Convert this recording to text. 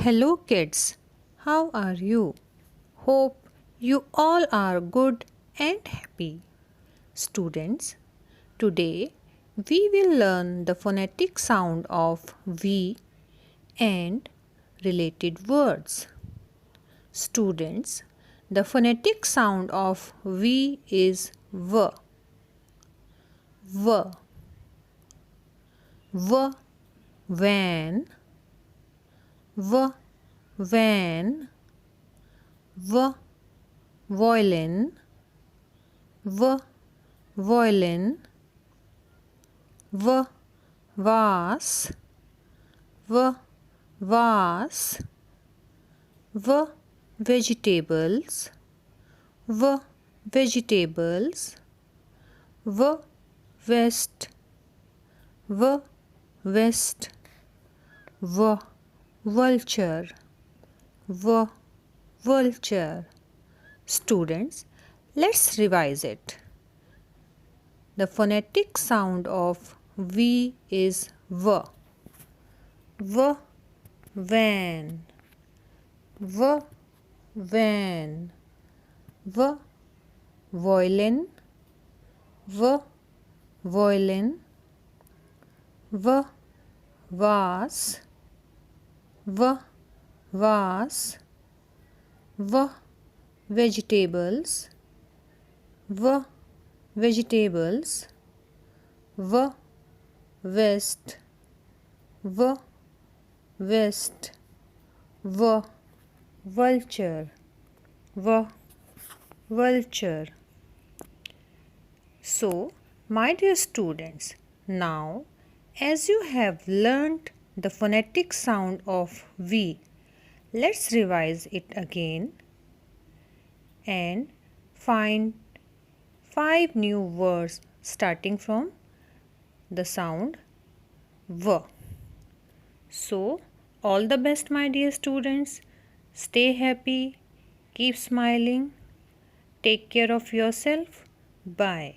Hello kids, how are you? Hope you all are good and happy. Students, today we will learn the phonetic sound of V and related words. Students, the phonetic sound of V is V. V. V. Van. V. Van. V. Violin. V. Violin. V. Vase. V. Vase. V. Vegetables. V. Vegetables. V. Vest. V. Vest. V. Vulture. V. Vulture. Students, let's revise it. The phonetic sound of V is V. V. Van. V. Van. V. Violin. V. Violin. V. Vase. V. Vase. V. Vegetables. V. Vegetables. V. Vest. V. Vest. V. Vulture. V. Vulture. So, my dear students, now as you have learnt the phonetic sound of V, let's revise it again and find 5 new words starting from the sound V. So, all the best, my dear students. Stay happy, keep smiling, take care of yourself. Bye.